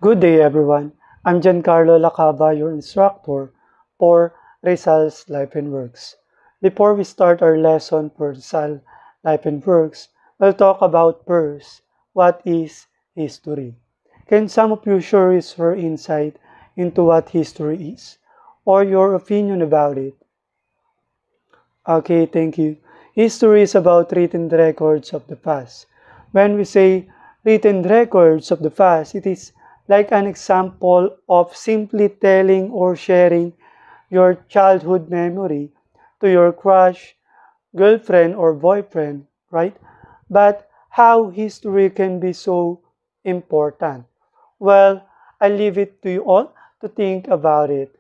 Good day, everyone. I'm Giancarlo Lacaba, your instructor for Rizal's Life and Works. Before we start our lesson for Rizal Life and Works, we'll talk about first what is history. Can some of you share your insight into what history is or your opinion about it? Okay, thank you. History is about written records of the past. When we say written records of the past, it is like an example of simply telling or sharing your childhood memory to your crush, girlfriend, or boyfriend, right? But how history can be so important? Well, I leave it to you all to think about it.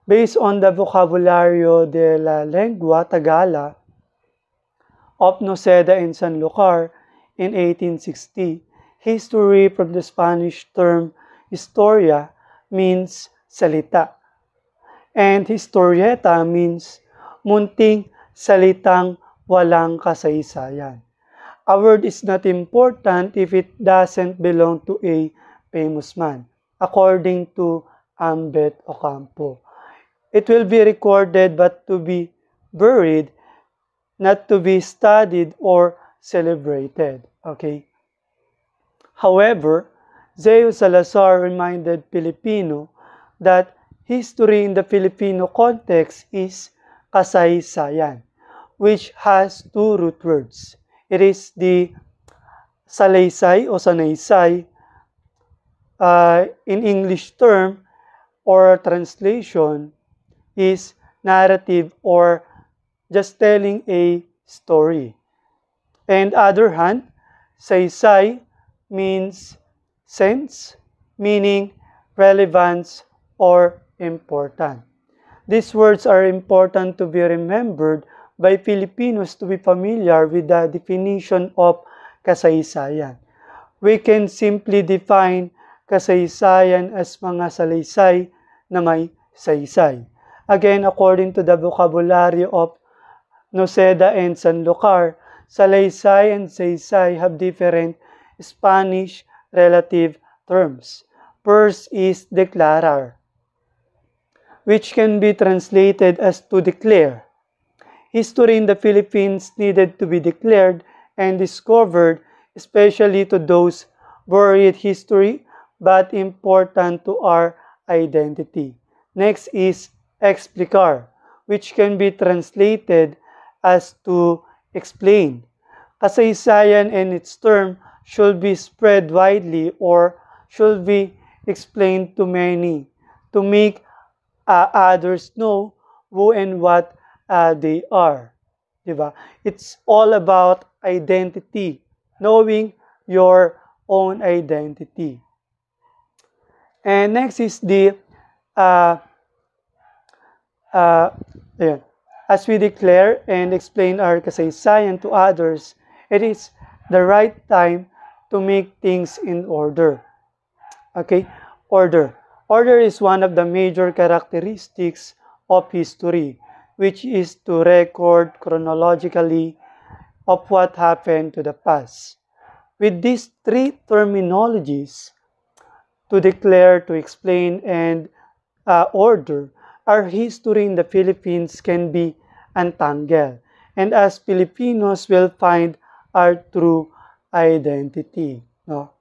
Based on the Vocabulario de la Lengua Tagala of Noceda and Sanlúcar in 1860, history from the Spanish term historia means salita, and historieta means munting salitang walang kasaysayan. A word is not important if it doesn't belong to a famous man, according to Ambet Ocampo. It will be recorded but to be buried, not to be studied or celebrated. Okay? However, Zeo Salazar reminded Filipino that history in the Filipino context is kasaysayan, which has two root words. It is the salaysay o sanaysay in English term or translation is narrative or just telling a story. And other hand, saysay means sense, meaning relevance or important. These words are important to be remembered by Filipinos to be familiar with the definition of kasaysayan. We can simply define kasaysayan as mga salaysay na may saysay. Again, according to the vocabulary of Noceda and Sanlúcar, salaysay and saysay have different Spanish relative terms. First is declarar, which can be translated as to declare. History in the Philippines needed to be declared and discovered, especially to those buried history but important to our identity. Next is explicar, which can be translated as to explain. Kasaysayan and its term should be spread widely or should be explained to many to make others know who and what they are. Diba? It's all about identity, knowing your own identity. And next is the as we declare and explain our kasaysayan to others, it is the right time to make things in order. Okay? Order. Order is one of the major characteristics of history, which is to record chronologically of what happened to the past. With these three terminologies, to declare, to explain, and order, our history in the Philippines can be untangled, and as Filipinos will find our true identity. No?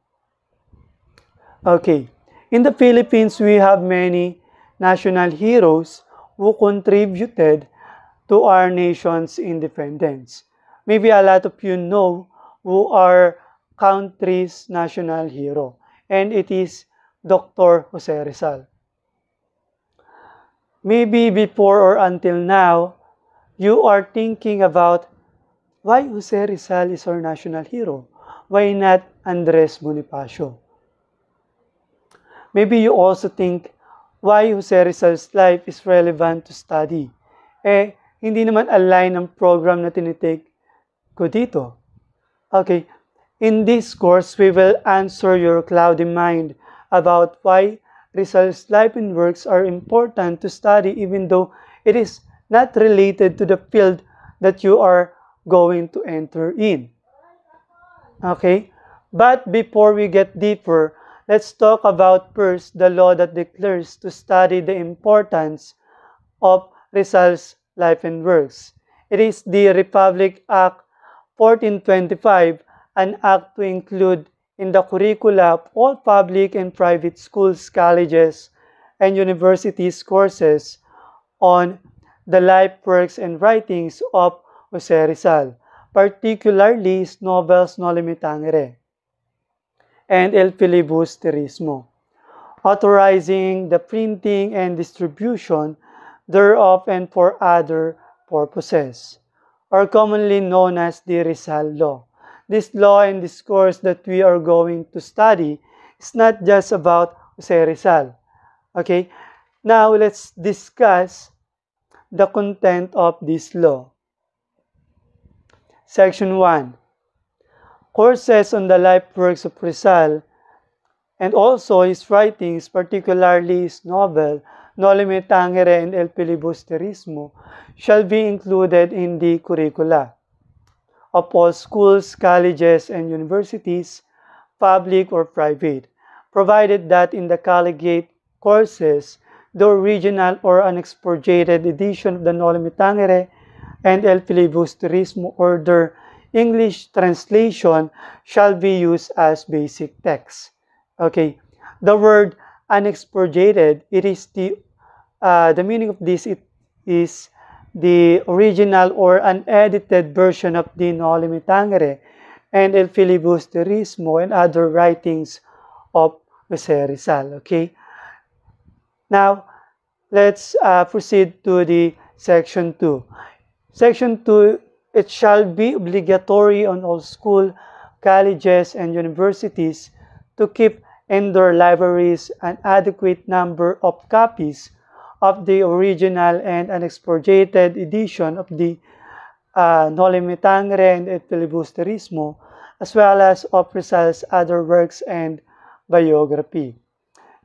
Okay. In the Philippines, we have many national heroes who contributed to our nation's independence. Maybe a lot of you know who our country's national hero, and it is Dr. Jose Rizal. Maybe before or until now, you are thinking about why Jose Rizal is our national hero? Why not Andres Bonifacio? Maybe you also think why Jose Rizal's life is relevant to study. Hindi naman align ang program na tinitake ko dito. Okay, in this course, we will answer your cloudy mind about why Rizal's life and works are important to study even though it is not related to the field that you are going to enter in. Okay? But before we get deeper, let's talk about first the law that declares to study the importance of Rizal's life and works. It is the Republic Act 1425, an act to include in the curricula of all public and private schools, colleges, and universities courses on the life, works, and writings of Jose Rizal, particularly his novels No Limitangere and El Filibusterismo, authorizing the printing and distribution thereof and for other purposes, or commonly known as the Rizal Law. This law and discourse that we are going to study is not just about Jose Rizal. Okay, now let's discuss the content of this law. Section 1. Courses on the life works of Rizal and also his writings, particularly his novel No Limitangere and El Filibusterismo, shall be included in the curricula of all schools, colleges, and universities, public or private, provided that in the collegiate courses, the original or unexpurgated edition of the No Limitangere and El Filibusterismo or their English translation shall be used as basic text. Okay, the word unexpurgated, it is the meaning of this, it is the original or unedited version of the No Limitangere and El Filibusterismo and other writings of Jose Rizal. Okay, now let's proceed to the section 2. Section 2, it shall be obligatory on all school, colleges, and universities to keep in their libraries an adequate number of copies of the original and unexpurgated edition of the No Limitangere and El Filibusterismo, as well as of Rizal's other works and biography.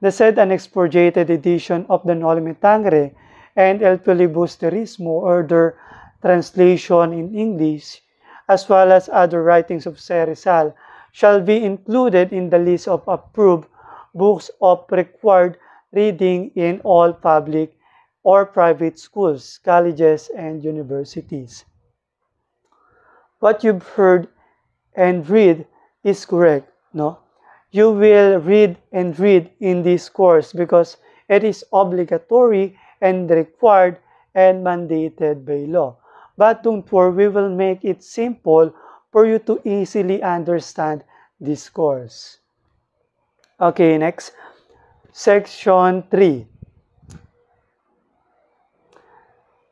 The said unexpurgated edition of the No Limitangere and El Filibusterismo or their translation in English, as well as other writings of Jose Rizal, shall be included in the list of approved books of required reading in all public or private schools, colleges, and universities. What you've heard and read is correct, no? You will read and read in this course because it is obligatory and required and mandated by law. But don't worry, we will make it simple for you to easily understand this course. Okay, next. Section 3.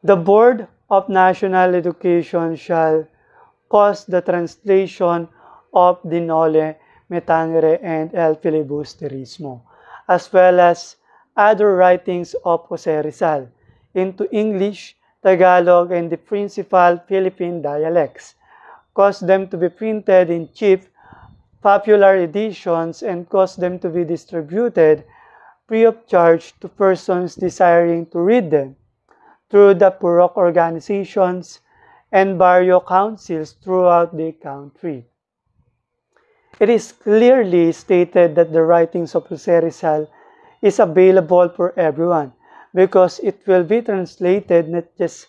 The Board of National Education shall cause the translation of the No Limitangere and El Filibusterismo, as well as other writings of Jose Rizal, into English, Tagalog, and the principal Philippine dialects, cause them to be printed in cheap, popular editions, and cause them to be distributed free of charge to persons desiring to read them through the Purok organizations and barrio councils throughout the country. It is clearly stated that the writings of Jose Rizal is available for everyone because it will be translated not just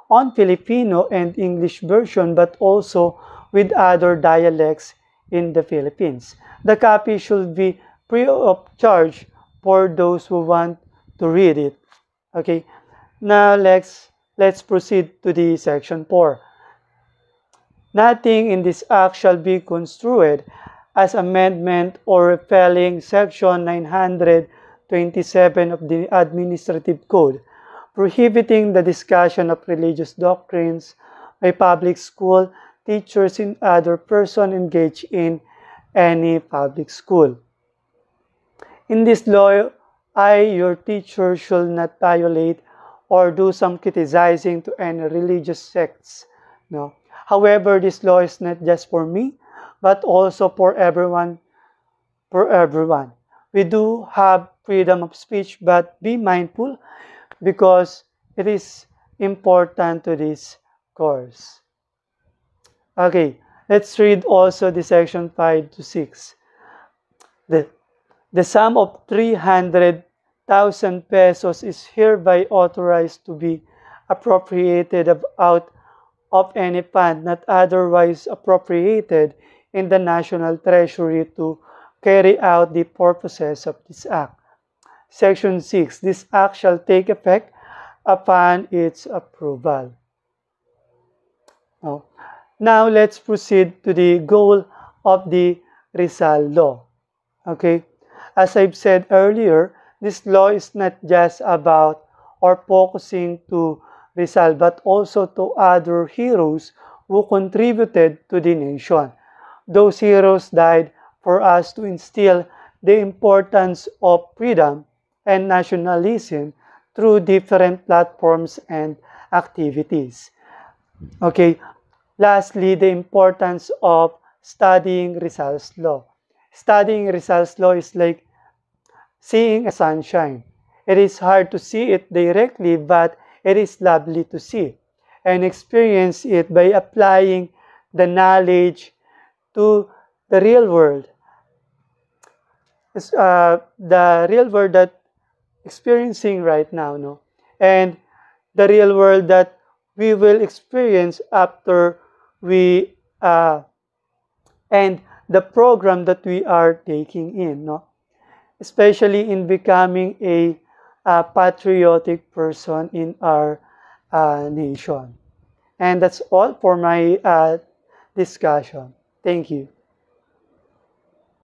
on Filipino and English version but also with other dialects in the Philippines. The copy should be free of charge for those who want to read it. Okay, now let's proceed to the section 4. Nothing in this act shall be construed as amendment or repealing section 927 of the Administrative Code, prohibiting the discussion of religious doctrines by public school teachers and other person engaged in any public school. In this law, I, your teacher, should not violate or do some criticizing to any religious sects. No. However, this law is not just for me, but also for everyone. We do have freedom of speech, but be mindful because it is important to this course. Okay, let's read also the section 5 to 6. The sum of 300,000 pesos is hereby authorized to be appropriated out of any fund not otherwise appropriated in the National Treasury to carry out the purposes of this Act. Section 6. This Act shall take effect upon its approval. Now, let's proceed to the goal of the Rizal Law. Okay? As I've said earlier, this law is not just about or focusing to Rizal, but also to other heroes who contributed to the nation. Those heroes died for us to instill the importance of freedom and nationalism through different platforms and activities. Okay, lastly, the importance of studying Rizal's Law. Studying Rizal's Law is like seeing a sunshine. It is hard to see it directly, but it is lovely to see and experience it by applying the knowledge to the real world. The real world that experiencing right now, no? And the real world that we will experience after we end the program that we are taking in, no? Especially in becoming a patriotic person in our nation. And that's all for my discussion. Thank you.